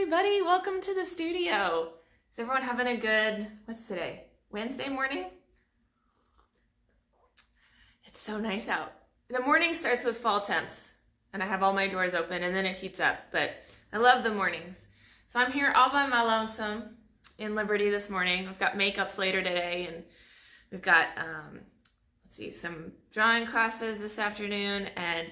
everybody, welcome to the studio. Is everyone having a good, what's today? Wednesday morning? It's so nice out. The morning starts with fall temps and I have all my doors open and then it heats up, but I love the mornings. So I'm here all by my lonesome in Liberty this morning. I've got makeups later today and we've got, some drawing classes this afternoon, and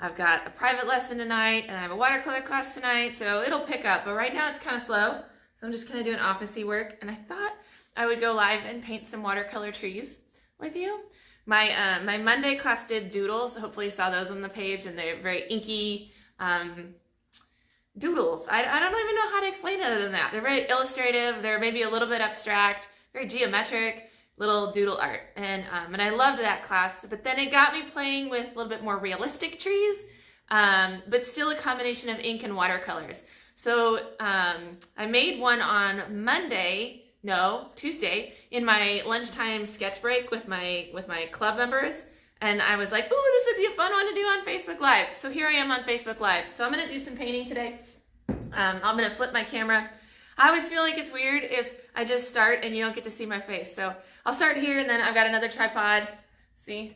I've got a private lesson tonight, and I have a watercolor class tonight, so it'll pick up. But right now it's kind of slow, so I'm just kind of doing office-y work. And I thought I would go live and paint some watercolor trees with you. My Monday class did doodles. Hopefully you saw those on the page, and they're very inky doodles. I don't even know how to explain it other than that. They're very illustrative. They're maybe a little bit abstract, very geometric, little doodle art, and I loved that class. But then it got me playing with a little bit more realistic trees, but still a combination of ink and watercolors. So I made one on Tuesday in my lunchtime sketch break with my club members, and I was like, "Ooh, this would be a fun one to do on Facebook Live." So here I am on Facebook Live. So I'm gonna do some painting today. I'm gonna flip my camera. I always feel like it's weird if I just start and you don't get to see my face. So I'll start here, and then I've got another tripod. See?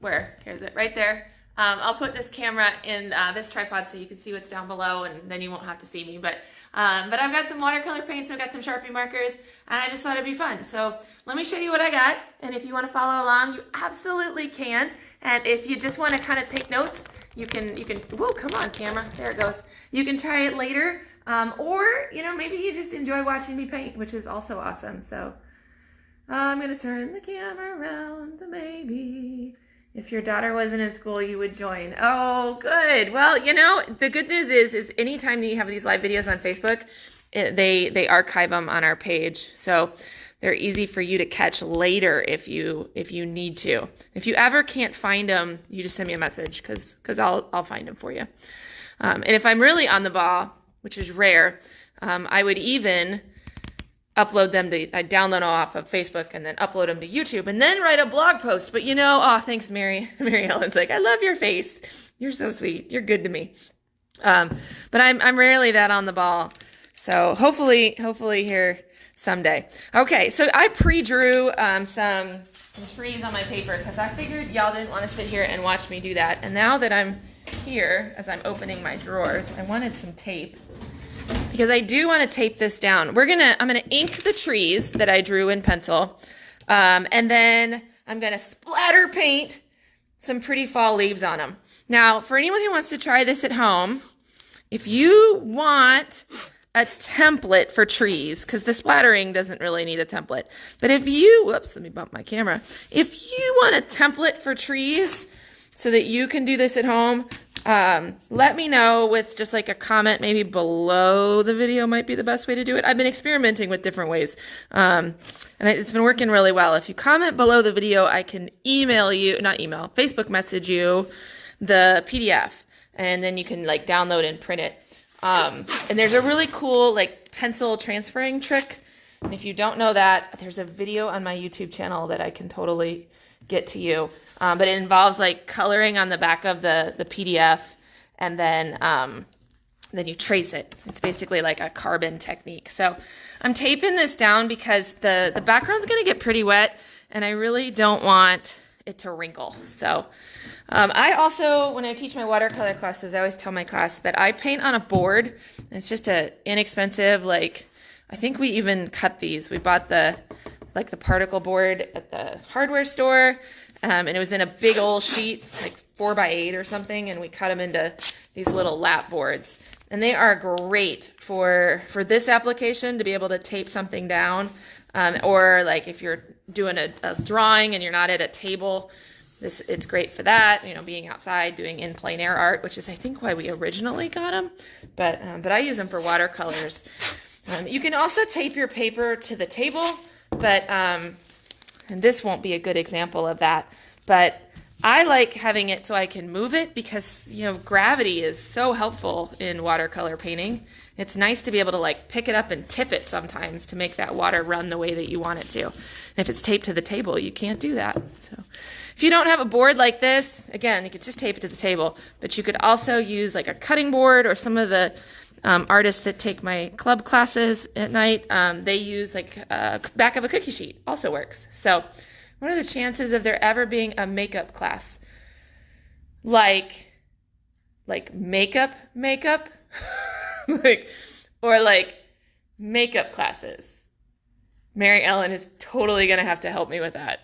Where? Here's it, right there. I'll put this camera in this tripod so you can see what's down below, and then you won't have to see me. But I've got some watercolor paints, I've got some Sharpie markers, and I just thought it'd be fun. So let me show you what I got, and if you want to follow along, you absolutely can. And if you just want to kind of take notes, you can, whoa, come on camera, there it goes. You can try it later, or, maybe you just enjoy watching me paint, which is also awesome. So I'm going to turn the camera around, maybe. If your daughter wasn't in school, you would join. Oh, good. Well, the good news is anytime you have these live videos on Facebook, they archive them on our page. So they're easy for you to catch later if you need to. If you ever can't find them, you just send me a message because I'll find them for you. And if I'm really on the ball, which is rare, I would even upload them I download them off of Facebook and then upload them to YouTube and then write a blog post. But thanks, Mary. Mary Ellen's like, I love your face. You're so sweet. You're good to me. But I'm rarely that on the ball. So hopefully here someday. Okay, so I pre-drew some trees on my paper because I figured y'all didn't want to sit here and watch me do that. And now that I'm here, as I'm opening my drawers, I wanted some tape, because I do want to tape this down. I'm gonna ink the trees that I drew in pencil, and then I'm gonna splatter paint some pretty fall leaves on them. Now, for anyone who wants to try this at home, if you want a template for trees, because the splattering doesn't really need a template, but let me bump my camera. If you want a template for trees so that you can do this at home, let me know with just like a comment maybe below the video might be the best way to do it. I've been experimenting with different ways, and it's been working really well. If you comment below the video, I can Facebook message you the PDF, and then you can download and print it. And there's a really cool pencil transferring trick. And if you don't know that, there's a video on my YouTube channel that I can totally get to you. But it involves coloring on the back of the PDF, and then you trace it. It's basically like a carbon technique. So I'm taping this down because the background's going to get pretty wet, and I really don't want it to wrinkle. So I also, when I teach my watercolor classes, I always tell my class that I paint on a board. It's just a inexpensive, I think we even cut these. We bought the particle board at the hardware store, and it was in a big old sheet, 4x8 or something, and we cut them into these little lap boards. And they are great for this application, to be able to tape something down, or if you're doing a drawing and you're not at a table, it's great for that, being outside doing in plein air art, which is I think why we originally got them, but I use them for watercolors. You can also tape your paper to the table, but and this won't be a good example of that, but I like having it so I can move it, because gravity is so helpful in watercolor painting. It's nice to be able to pick it up and tip it sometimes to make that water run the way that you want it to. And if it's taped to the table, you can't do that. So if you don't have a board like this, again, you could just tape it to the table, but you could also use a cutting board or some of the artists that take my club classes at night, they use like back of a cookie sheet. Also works. So what are the chances of there ever being a makeup class? Like makeup? or makeup classes. Mary Ellen is totally going to have to help me with that.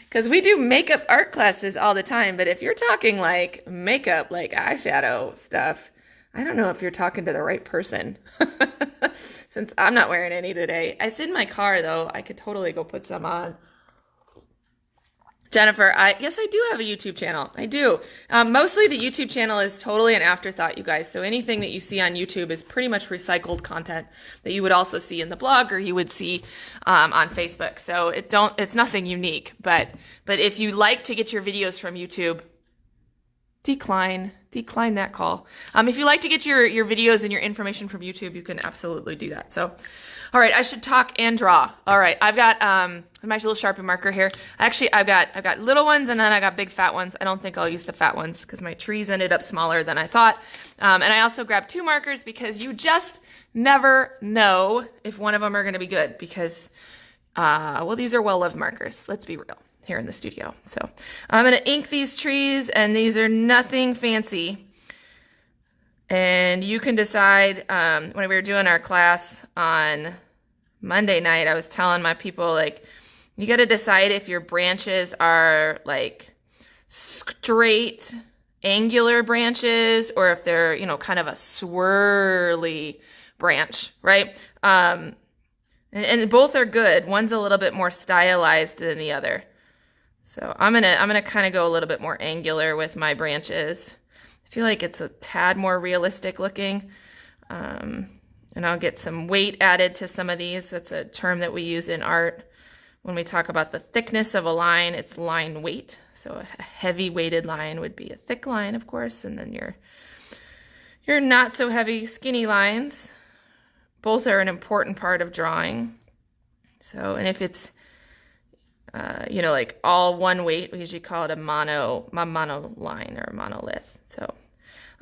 Because we do makeup art classes all the time, but if you're talking like makeup, like eyeshadow stuff, I don't know if you're talking to the right person. Since I'm not wearing any today. It's in my car though. I could totally go put some on. Jennifer, yes, I do have a YouTube channel. I do. Mostly the YouTube channel is totally an afterthought, you guys. So anything that you see on YouTube is pretty much recycled content that you would also see in the blog or you would see on Facebook. So it's nothing unique. But if you like to get your videos from YouTube, decline that call. If you like to get your videos and your information from YouTube, you can absolutely do that. So. All right, I should talk and draw. All right, I've got my little Sharpie marker here. Actually, I've got little ones and then I got big fat ones. I don't think I'll use the fat ones because my trees ended up smaller than I thought. And I also grabbed 2 markers because you just never know if one of them are going to be good because, well, these are well-loved markers. Let's be real here in the studio. So I'm going to ink these trees and these are nothing fancy. And you can decide, when we were doing our class on Monday night, I was telling my people, like, you got to decide if your branches are, like, straight, angular branches, or if they're, you know, kind of a swirly branch, right? And both are good. One's a little bit more stylized than the other. So I'm gonna kind of go a little bit more angular with my branches. I feel like it's a tad more realistic looking. And I'll get some weight added to some of these. That's a term that we use in art. When we talk about the thickness of a line, it's line weight. So a heavy weighted line would be a thick line, of course, and then your not so heavy skinny lines. Both are an important part of drawing. So, and if it's, you know, like all one weight, we usually call it a mono line or a monolith. So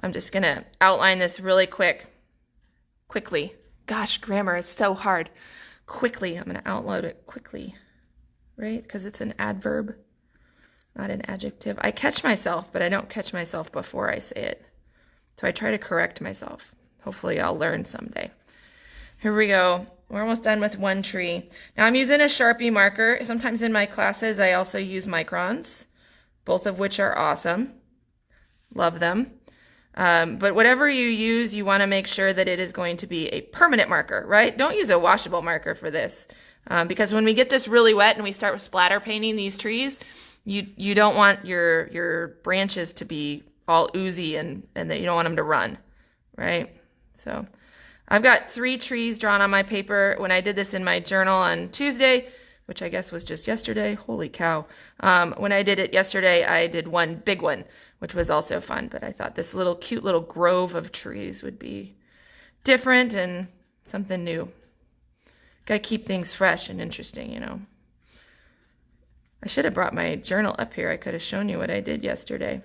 I'm just going to outline this really quickly. Gosh, grammar is so hard. Quickly, I'm going to outline it quickly, right? Because it's an adverb, not an adjective. I catch myself, but I don't catch myself before I say it. So I try to correct myself. Hopefully I'll learn someday. Here we go. We're almost done with one tree. Now I'm using a Sharpie marker. Sometimes in my classes I also use microns, both of which are awesome. Love them. But whatever you use, you want to make sure that it is going to be a permanent marker, right? Don't use a washable marker for this. Because when we get this really wet and we start with splatter painting these trees, you don't want your branches to be all oozy and that you don't want them to run, right? So I've got 3 trees drawn on my paper. When I did this in my journal on Tuesday, which I guess was just yesterday, holy cow. When I did it yesterday, I did one big one, which was also fun, but I thought this cute little grove of trees would be different and something new. Gotta keep things fresh and interesting, you know. I should have brought my journal up here. I could have shown you what I did yesterday.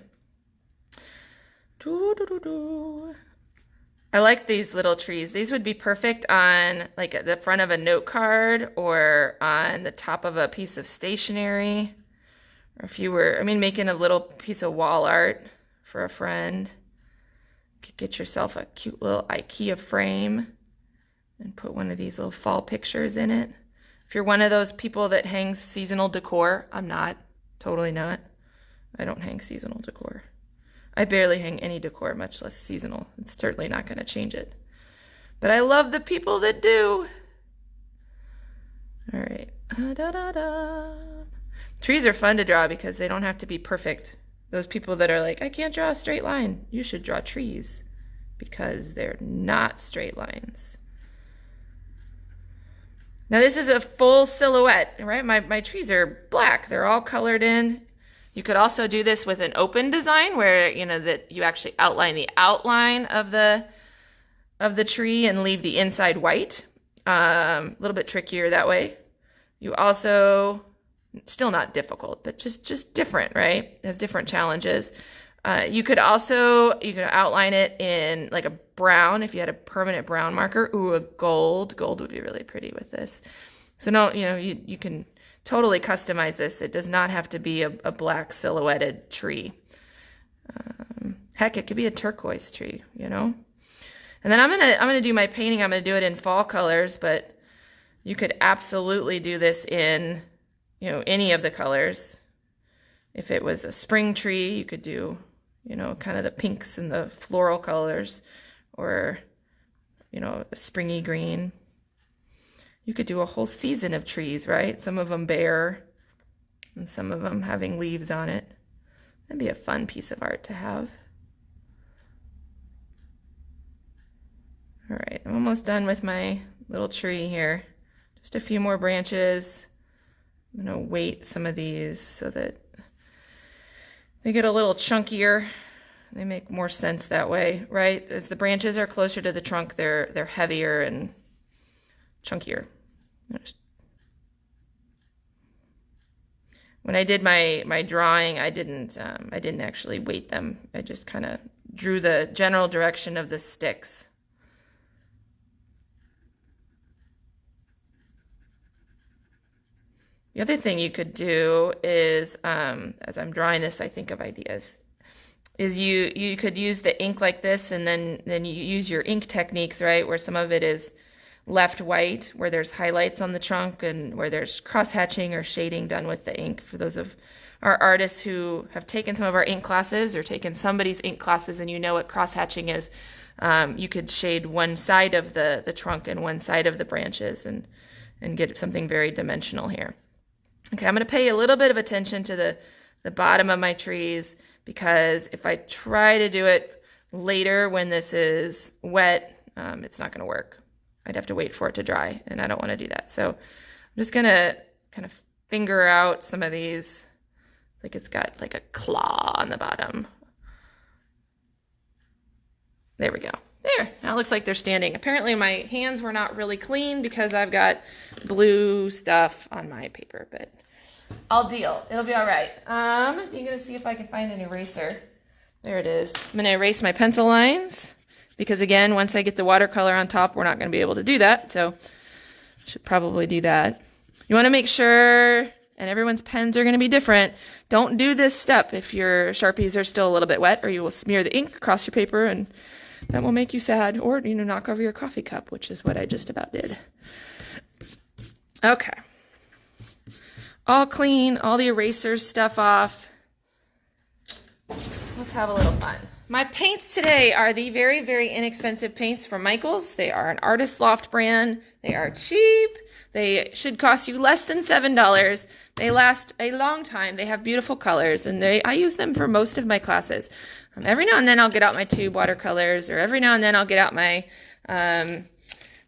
I like these little trees. These would be perfect on like at the front of a note card or on the top of a piece of stationery. Or if you were, making a little piece of wall art for a friend. Get yourself a cute little IKEA frame and put one of these little fall pictures in it. If you're one of those people that hangs seasonal decor, I'm not. Totally not. I don't hang seasonal decor. I barely hang any decor, much less seasonal. It's certainly not going to change it. But I love the people that do. All right. Trees are fun to draw because they don't have to be perfect. Those people that are like, I can't draw a straight line. You should draw trees because they're not straight lines. Now this is a full silhouette, right? My trees are black. They're all colored in. You could also do this with an open design where, that you actually outline the outline of the tree and leave the inside white. A little bit trickier that way. You also, still not difficult, but just different, right? It has different challenges. You could outline it in like a brown if you had a permanent brown marker. Ooh, a gold. Gold would be really pretty with this. So no, you can totally customize this. It does not have to be a black silhouetted tree. Heck, it could be a turquoise tree, And then I'm gonna do my painting. I'm gonna do it in fall colors, but you could absolutely do this in, any of the colors. If it was a spring tree, you could do, kind of the pinks and the floral colors, or, a springy green. You could do a whole season of trees, right? Some of them bare and some of them having leaves on it. That'd be a fun piece of art to have. All right, I'm almost done with my little tree here. Just a few more branches. I'm gonna weight some of these so that they get a little chunkier. They make more sense that way, right? As the branches are closer to the trunk, they're heavier and chunkier. When I did my drawing, I didn't actually weight them. I just kind of drew the general direction of the sticks. The other thing you could do is, as I'm drawing this, I think of ideas, is you could use the ink like this, and then you use your ink techniques, right, where some of it is left white, where there's highlights on the trunk, and where there's cross-hatching or shading done with the ink. For those of our artists who have taken some of our ink classes or taken somebody's ink classes and what cross-hatching is, you could shade one side of the trunk and one side of the branches and get something very dimensional here. Okay, I'm going to pay a little bit of attention to the bottom of my trees, because if I try to do it later when this is wet, it's not going to work. I'd have to wait for it to dry, and I don't want to do that. So I'm just going to kind of finger out some of these, like it's got like a claw on the bottom. There we go. There, now it looks like they're standing. Apparently my hands were not really clean because I've got blue stuff on my paper, but I'll deal. It'll be all right. I'm going to see if I can find an eraser. There it is. I'm going to erase my pencil lines because, again, once I get the watercolor on top, we're not going to be able to do that, so should probably do that. You want to make sure, and everyone's pens are going to be different, don't do this step if your Sharpies are still a little bit wet, or you will smear the ink across your paper, and that will make you sad, or, knock over your coffee cup, which is what I just about did. Okay. All clean, all the erasers stuff off. Let's have a little fun. My paints today are the very, very inexpensive paints from Michaels. They are an Artist Loft brand. They are cheap. They should cost you less than $7. They last a long time. They have beautiful colors, and I use them for most of my classes. Every now and then I'll get out my tube watercolors, or every now and then I'll get out my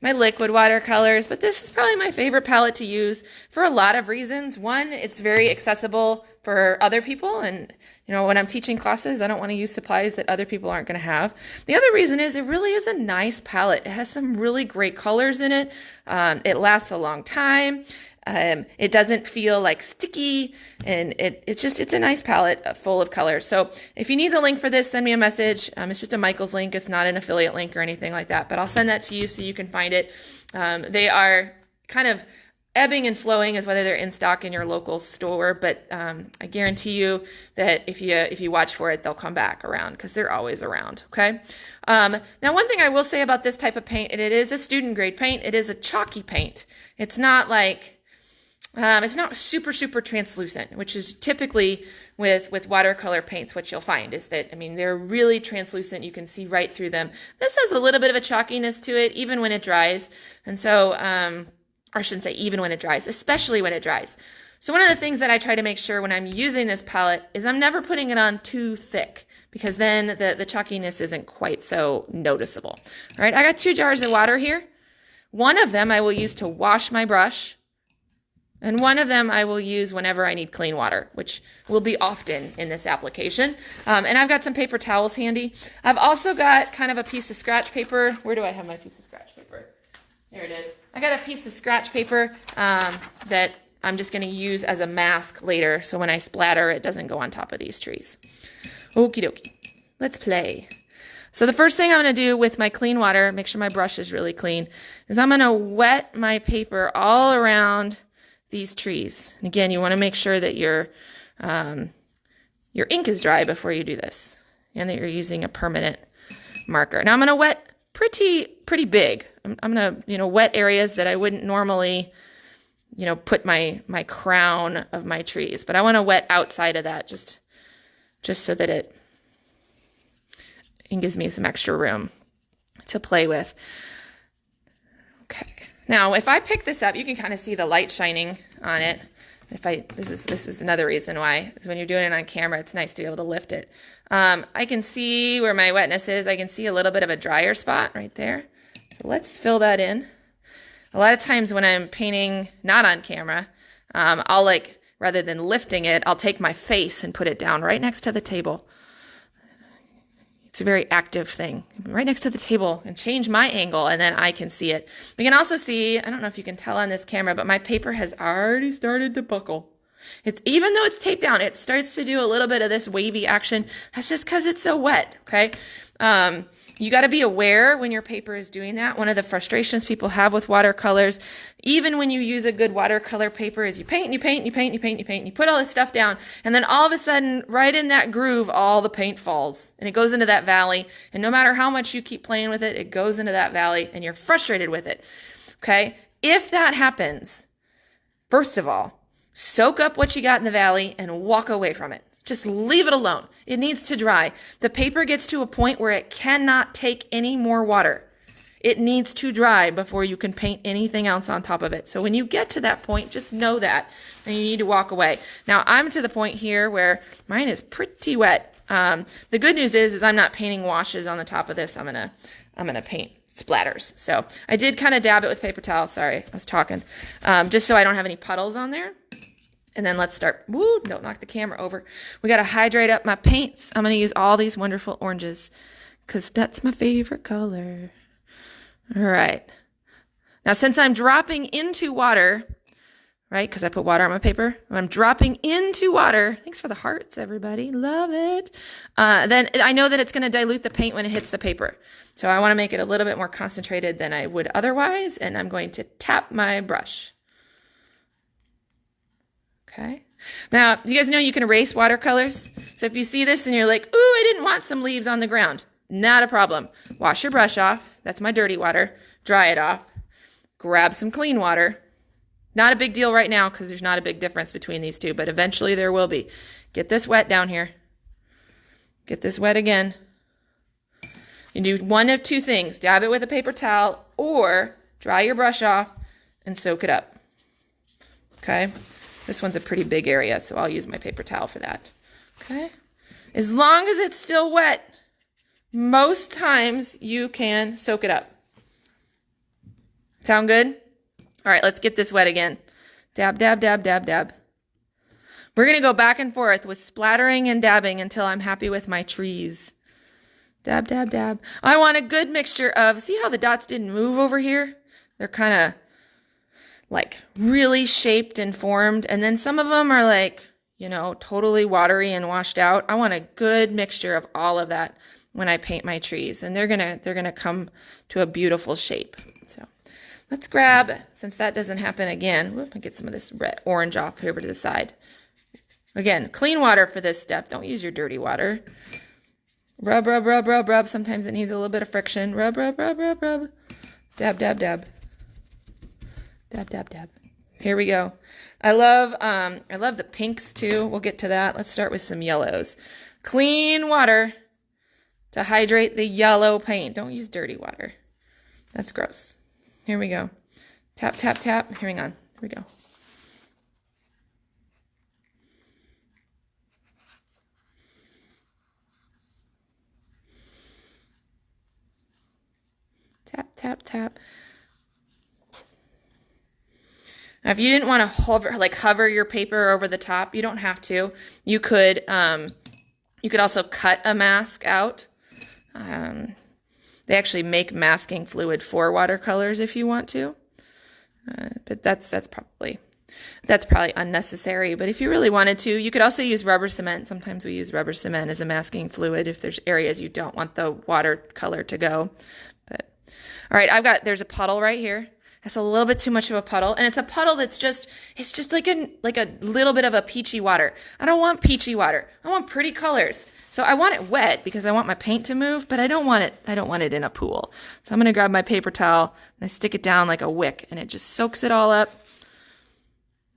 my liquid watercolors, but this is probably my favorite palette to use for a lot of reasons. One, it's very accessible for other people, and when I'm teaching classes, I don't want to use supplies that other people aren't going to have. The other reason is it really is a nice palette. It has some really great colors in it. It lasts a long time. It doesn't feel like sticky, and it's a nice palette full of colors. So if you need the link for this, send me a message. It's just a Michaels link. It's not an affiliate link or anything like that, but I'll send that to you so you can find it. They are kind of ebbing and flowing as whether they're in stock in your local store, but I guarantee you that if you watch for it, they'll come back around because they're always around, okay? Now, one thing I will say about this type of paint, it is a student grade paint. It is a chalky paint. It's not like it's not super, super translucent, which is typically with watercolor paints, what you'll find is that, they're really translucent. You can see right through them. This has a little bit of a chalkiness to it, even when it dries. And so, or I shouldn't say even when it dries, especially when it dries. So one of the things that I try to make sure when I'm using this palette is I'm never putting it on too thick, because then the chalkiness isn't quite so noticeable. All right, I got 2 jars of water here. One of them I will use to wash my brush, and one of them I will use whenever I need clean water, which will be often in this application. And I've got some paper towels handy. I've also got kind of a piece of scratch paper. Where do I have my piece of scratch paper? There it is. I got a piece of scratch paper that I'm just going to use as a mask later, so when I splatter, it doesn't go on top of these trees. Okie dokie. Let's play. So the first thing I'm going to do with my clean water, make sure my brush is really clean, is I'm going to wet my paper all around these trees. And again, you want to make sure that your ink is dry before you do this, and that you're using a permanent marker. Now I'm going to wet pretty big. I'm going to, wet areas that I wouldn't normally, put my crown of my trees, but I want to wet outside of that just so that it gives me some extra room to play with. Okay. Now, if I pick this up, you can kind of see the light shining on it. This is another reason why, is when you're doing it on camera, it's nice to be able to lift it. I can see where my wetness is. I can see a little bit of a drier spot right there. So let's fill that in. A lot of times when I'm painting not on camera, I'll rather than lifting it, I'll take my face and put it down right next to the table. It's a very active thing. Right next to the table, and change my angle, and then I can see it. We can also see, I don't know if you can tell on this camera, but my paper has already started to buckle. Even though it's taped down, it starts to do a little bit of this wavy action. That's just because it's so wet, okay? You got to be aware when your paper is doing that. One of the frustrations people have with watercolors, even when you use a good watercolor paper, is you paint and you paint and you paint and you paint and you paint and you put all this stuff down, and then all of a sudden, right in that groove, all the paint falls and it goes into that valley. And no matter how much you keep playing with it, it goes into that valley and you're frustrated with it. Okay? If that happens, first of all, soak up what you got in the valley and walk away from it. Just leave it alone. It needs to dry. The paper gets to a point where it cannot take any more water. It needs to dry before you can paint anything else on top of it. So when you get to that point, just know that, and you need to walk away. Now I'm to the point here where mine is pretty wet. The good news is I'm not painting washes on the top of this. I'm gonna paint splatters. So I did kind of dab it with paper towel. Sorry, I was talking. Just so I don't have any puddles on there. And then let's start. Woo, don't knock the camera over. We got to hydrate up my paints. I'm going to use all these wonderful oranges because that's my favorite color. All right. Now, since I'm dropping into water, right, because I put water on my paper, I'm dropping into water. Thanks for the hearts, everybody. Love it. Then I know that it's going to dilute the paint when it hits the paper. So I want to make it a little bit more concentrated than I would otherwise. And I'm going to tap my brush. Okay. Now, do you guys know you can erase watercolors? So if you see this and you're like, ooh, I didn't want some leaves on the ground. Not a problem. Wash your brush off. That's my dirty water. Dry it off. Grab some clean water. Not a big deal right now because there's not a big difference between these two, but eventually there will be. Get this wet down here. Get this wet again. You do one of two things. Dab it with a paper towel or dry your brush off and soak it up. Okay. This one's a pretty big area, so I'll use my paper towel for that. Okay? As long as it's still wet, most times you can soak it up. Sound good? All right, let's get this wet again. Dab, dab, dab, dab, dab. We're going to go back and forth with splattering and dabbing until I'm happy with my trees. Dab, dab, dab. I want a good mixture of, see how the dots didn't move over here? They're kind of like really shaped and formed, and then some of them are like, totally watery and washed out. I want a good mixture of all of that when I paint my trees, and they're gonna come to a beautiful shape. So let's grab, since that doesn't happen again, whoop, I get some of this red orange off over to the side. Again, clean water for this step. Don't use your dirty water. Rub, rub, rub, rub, rub. Sometimes it needs a little bit of friction. Rub, rub, rub, rub, rub. Dab, dab, dab. Dab, dab, dab. Here we go. I love the pinks too. We'll get to that. Let's start with some yellows. Clean water to hydrate the yellow paint. Don't use dirty water. That's gross. Here we go. Tap, tap, tap. Hang on. Here we go. Tap, tap, tap. Now, if you didn't want to hover your paper over the top, you don't have to. You could also cut a mask out. They actually make masking fluid for watercolors if you want to. But that's probably. That's probably unnecessary, but if you really wanted to, you could also use rubber cement. Sometimes we use rubber cement as a masking fluid if there's areas you don't want the watercolor to go. But all right, there's a puddle right here. That's a little bit too much of a puddle, and it's a puddle that's just like a little bit of a peachy water. I don't want peachy water. I want pretty colors. So I want it wet because I want my paint to move, but I don't want it in a pool. So I'm going to grab my paper towel and I stick it down like a wick, and it just soaks it all up.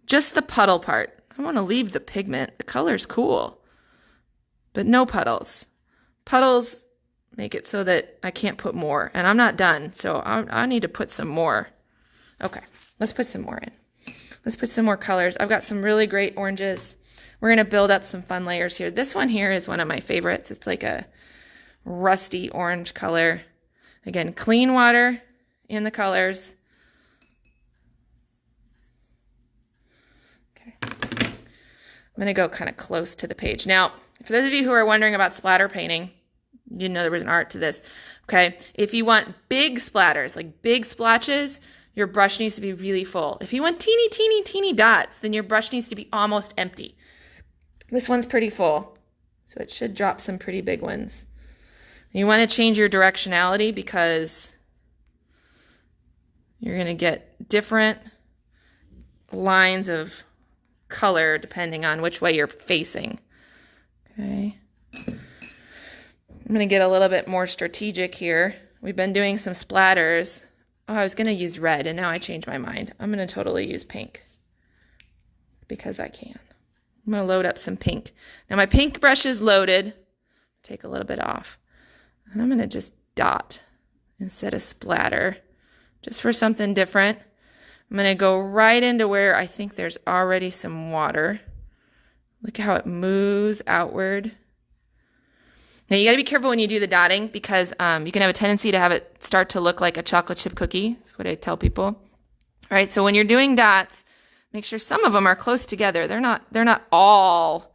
Just the puddle part. I want to leave the pigment. The color's cool, but no puddles. Puddles make it so that I can't put more, and I'm not done, so I need to put some more. Okay, let's put some more in. Let's put some more colors. I've got some really great oranges. We're going to build up some fun layers here. This one here is one of my favorites. It's like a rusty orange color. Again, clean water in the colors. Okay. I'm going to go kind of close to the page. Now, for those of you who are wondering about splatter painting, you didn't know there was an art to this. Okay, if you want big splatters, like big splotches, your brush needs to be really full. If you want teeny, teeny, teeny dots, then your brush needs to be almost empty. This one's pretty full, so it should drop some pretty big ones. You want to change your directionality because you're going to get different lines of color depending on which way you're facing. Okay. I'm going to get a little bit more strategic here. We've been doing some splatters. Oh, I was going to use red, and now I changed my mind. I'm going to totally use pink because I can. I'm going to load up some pink. Now my pink brush is loaded. Take a little bit off. And I'm going to just dot instead of splatter, just for something different. I'm going to go right into where I think there's already some water. Look how it moves outward. Now you got to be careful when you do the dotting because you can have a tendency to have it start to look like a chocolate chip cookie. That's what I tell people. All right, so when you're doing dots, make sure some of them are close together. They're not all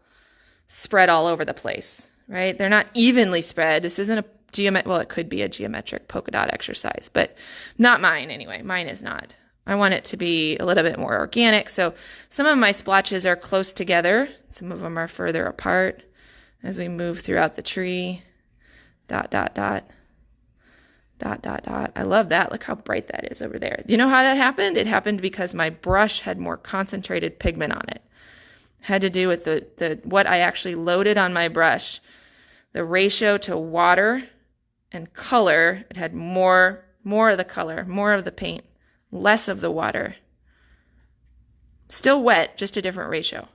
spread all over the place, right? They're not evenly spread. This isn't well, it could be a geometric polka dot exercise, but not mine anyway. Mine is not. I want it to be a little bit more organic. So some of my splotches are close together. Some of them are further apart as we move throughout the tree. Dot, dot, dot. Dot, dot, dot. I love that. Look how bright that is over there. You know how that happened? It happened because my brush had more concentrated pigment on it. It had to do with the what I actually loaded on my brush. The ratio to water and color, it had more of the color, more of the paint, less of the water. Still wet, just a different ratio.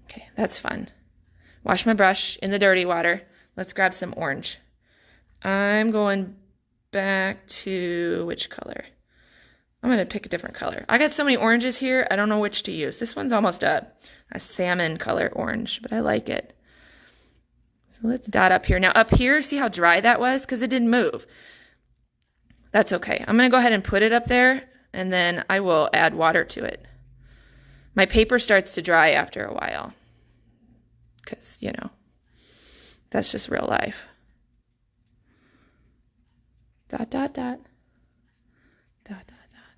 Okay, that's fun. Wash my brush in the dirty water. Let's grab some orange. I'm going back to which color? I'm going to pick a different color. I got so many oranges here, I don't know which to use. This one's almost a salmon color orange, but I like it. So let's dot up here. Now up here, see how dry that was? Because it didn't move. That's okay. I'm going to go ahead and put it up there, and then I will add water to it. My paper starts to dry after a while because, you know, that's just real life. Dot, dot, dot. Dot, dot, dot.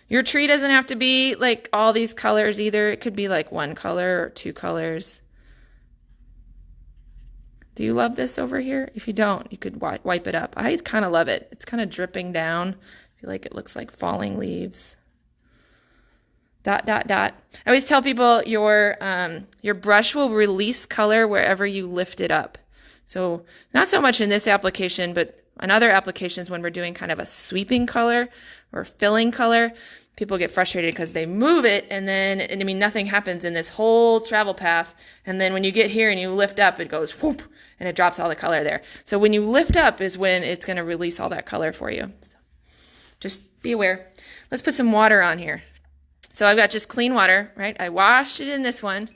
Your tree doesn't have to be like all these colors either. It could be like one color or two colors. Do you love this over here? If you don't, you could wipe it up. I kind of love it. It's kind of dripping down. I feel like it looks like falling leaves. Dot, dot, dot. I always tell people your brush will release color wherever you lift it up. So not so much in this application, but in other applications when we're doing kind of a sweeping color or filling color, people get frustrated because they move it and nothing happens in this whole travel path. And then when you get here and you lift up, it goes whoop and it drops all the color there. So when you lift up is when it's going to release all that color for you. So just be aware. Let's put some water on here. So I've got just clean water, right? I washed it in this one.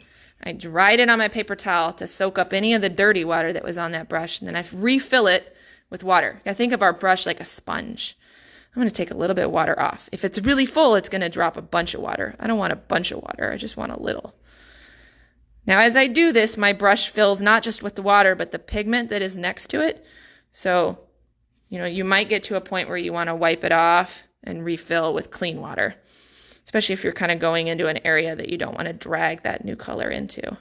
I dried it on my paper towel to soak up any of the dirty water that was on that brush. And then I refill it with water. I think of our brush like a sponge. I'm going to take a little bit of water off. If it's really full, it's going to drop a bunch of water. I don't want a bunch of water. I just want a little. Now, as I do this, my brush fills not just with the water, but the pigment that is next to it. So, you know, you might get to a point where you want to wipe it off and refill with clean water. especially if you're kind of going into an area that you don't want to drag that new color into.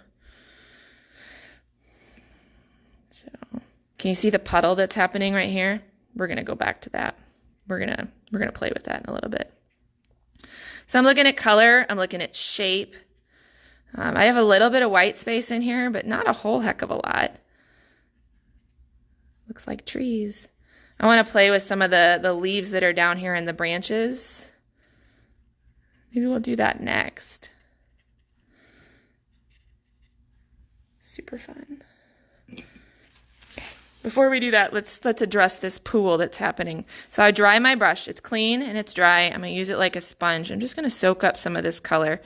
So, can you see the puddle that's happening right here? We're going to go back to that. We're going to play with that in a little bit. So I'm looking at color, I'm looking at shape. I have a little bit of white space in here, but not a whole heck of a lot. Looks like trees. I want to play with some of the leaves that are down here in the branches. Maybe we'll do that next. Super fun. Before we do that, let's address this pool that's happening. So I dry my brush. It's clean and it's dry. I'm going to use it like a sponge. I'm just going to soak up some of this color.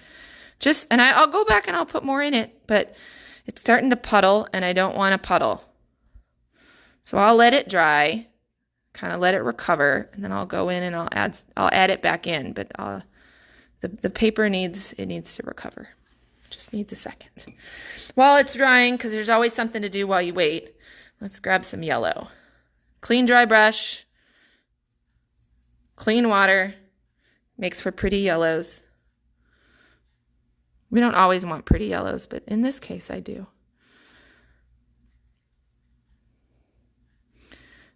And I'll go back and I'll put more in it, but it's starting to puddle and I don't want to puddle. So I'll let it dry, kind of let it recover, and then I'll go in and I'll add it back in, but the paper needs to recover. Just needs a second. While it's drying, because there's always something to do while you wait, let's grab some yellow. Clean, dry brush, clean water, makes for pretty yellows. We don't always want pretty yellows, but in this case I do.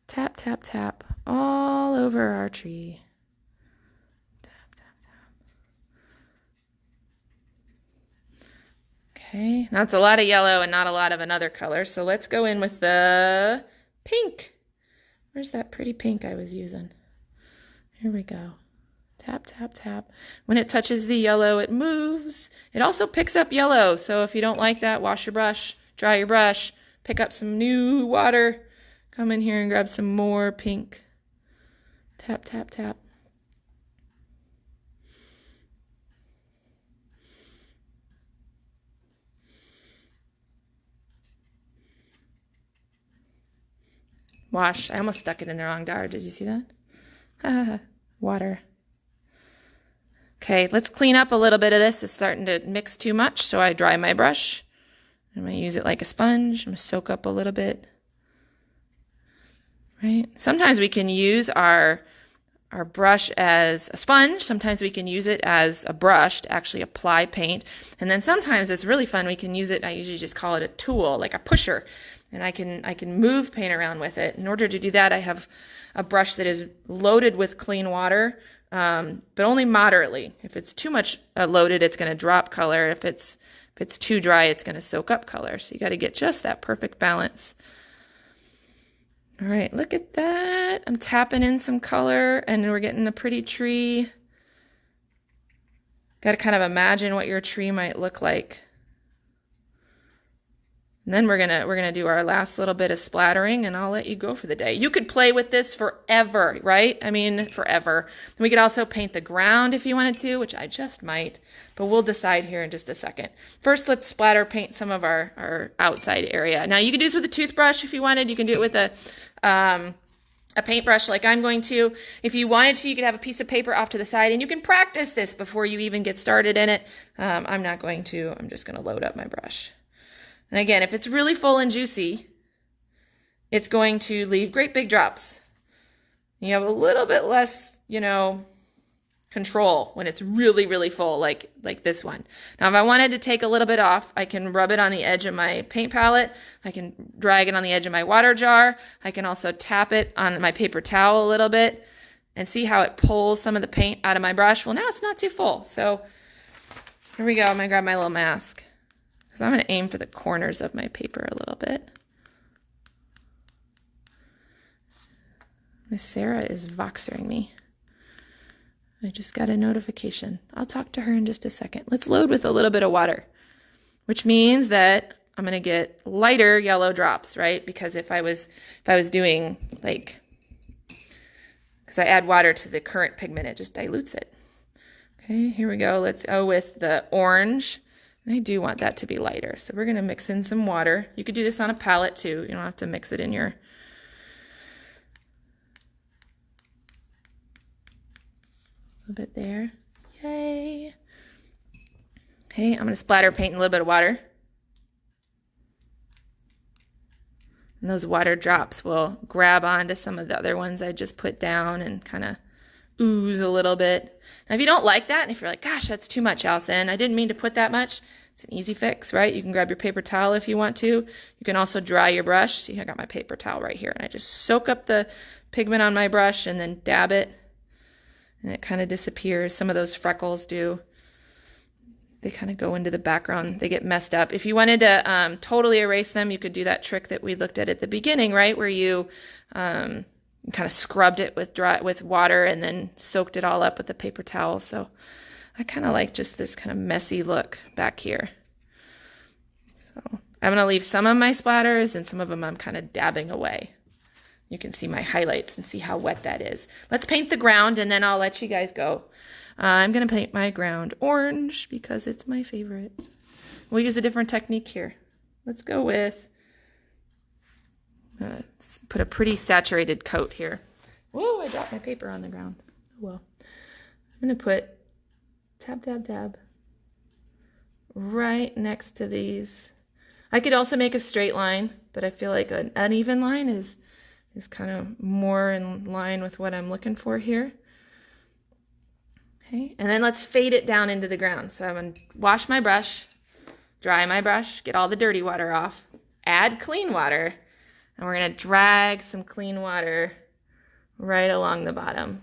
Tap, tap, tap all over our tree. Tap, tap, tap. Okay, that's a lot of yellow and not a lot of another color, so let's go in with the pink. Where's that pretty pink I was using? Here we go. Tap, tap, tap. When it touches the yellow, it moves. It also picks up yellow, so if you don't like that, wash your brush, dry your brush, pick up some new water, come in here and grab some more pink. Tap, tap, tap. Wash. I almost stuck it in the wrong jar. Did you see that? Water. Okay, let's clean up a little bit of this. It's starting to mix too much, so I dry my brush. I'm going to use it like a sponge. I'm going to soak up a little bit. Right? Sometimes we can use our brush as a sponge. Sometimes we can use it as a brush to actually apply paint. And then sometimes it's really fun. We can use it, I usually just call it a tool, like a pusher. And I can move paint around with it. In order to do that, I have a brush that is loaded with clean water, but only moderately. If it's too much loaded, it's going to drop color. If it's too dry, it's going to soak up color. So you got to get just that perfect balance. All right, look at that. I'm tapping in some color, and we're getting a pretty tree. Got to kind of imagine what your tree might look like. And then we're gonna do our last little bit of splattering, and I'll let you go for the day. You could play with this forever, right? I mean, forever. We could also paint the ground if you wanted to, which I just might, but we'll decide here in just a second. First, let's splatter paint some of our outside area. Now, you could do this with a toothbrush if you wanted. You can do it with a paintbrush like I'm going to. If you wanted to, you could have a piece of paper off to the side, and you can practice this before you even get started in it. I'm not going to. I'm just going to load up my brush. And again, if it's really full and juicy, it's going to leave great big drops. You have a little bit less, control when it's really, really full, like this one. Now, if I wanted to take a little bit off, I can rub it on the edge of my paint palette. I can drag it on the edge of my water jar. I can also tap it on my paper towel a little bit and see how it pulls some of the paint out of my brush. Well, now it's not too full. So here we go. I'm going to grab my little mask. So I'm going to aim for the corners of my paper a little bit. Miss Sarah is voxering me. I just got a notification. I'll talk to her in just a second. Let's load with a little bit of water, which means that I'm going to get lighter yellow drops, right? Because if I was doing because I add water to the current pigment, it just dilutes it. Okay, here we go. Let's go with the orange. And I do want that to be lighter. So we're going to mix in some water. You could do this on a palette too. You don't have to mix it in your... A little bit there. Yay. Okay, I'm going to splatter paint in a little bit of water. And those water drops will grab onto some of the other ones I just put down and kind of ooze a little bit. Now, if you don't like that, and if you're like, gosh, that's too much, Allison, I didn't mean to put that much, it's an easy fix, right? You can grab your paper towel if you want to. You can also dry your brush. See, I got my paper towel right here, and I just soak up the pigment on my brush and then dab it, and it kind of disappears. Some of those freckles do. They kind of go into the background. They get messed up. If you wanted to totally erase them, you could do that trick that we looked at the beginning, right? Where you kind of scrubbed it with water and then soaked it all up with a paper towel. So I kind of like just this kind of messy look back here. So I'm going to leave some of my splatters and some of them I'm kind of dabbing away. You can see my highlights and see how wet that is. Let's paint the ground and then I'll let you guys go. I'm going to paint my ground orange because it's my favorite. We'll use a different technique here. Let's go with, put a pretty saturated coat here. Whoa, I dropped my paper on the ground. Oh well. I'm going to put tab, tab, tab right next to these. I could also make a straight line, but I feel like an uneven line is kind of more in line with what I'm looking for here. Okay, and then let's fade it down into the ground. So I'm going to wash my brush, dry my brush, get all the dirty water off, add clean water, and we're going to drag some clean water right along the bottom.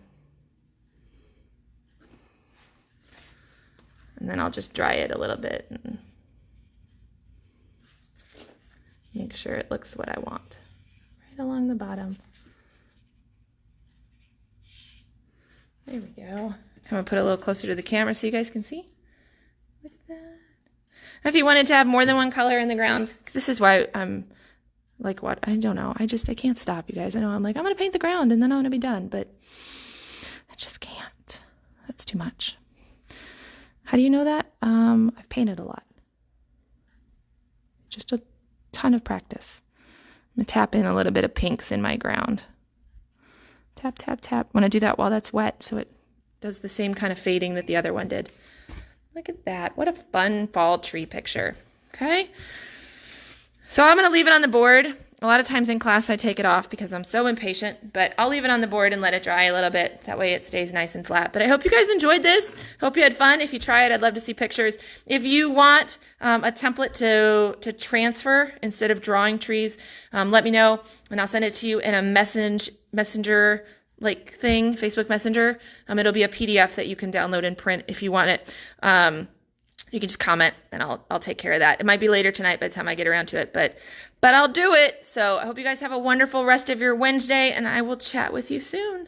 And then I'll just dry it a little bit and make sure it looks what I want. Right along the bottom. There we go. I'm going to put it a little closer to the camera so you guys can see. Look at that. Now, if you wanted to have more than one color in the ground, this is why I'm like, what? I don't know. I can't stop, you guys. I know I'm like, I'm going to paint the ground and then I'm going to be done, but I just can't. That's too much. How do you know that? I've painted a lot. Just a ton of practice. I'm going to tap in a little bit of pinks in my ground. Tap, tap, tap. I want to do that while that's wet so it does the same kind of fading that the other one did. Look at that. What a fun fall tree picture. Okay. So I'm going to leave it on the board. A lot of times in class I take it off because I'm so impatient, but I'll leave it on the board and let it dry a little bit. That way it stays nice and flat. But I hope you guys enjoyed this. Hope you had fun. If you try it, I'd love to see pictures. If you want a template to transfer instead of drawing trees, let me know and I'll send it to you in a messenger like thing, Facebook Messenger. It'll be a PDF that you can download and print if you want it. You can just comment and I'll take care of that. It might be later tonight by the time I get around to it, but I'll do it. So I hope you guys have a wonderful rest of your Wednesday and I will chat with you soon.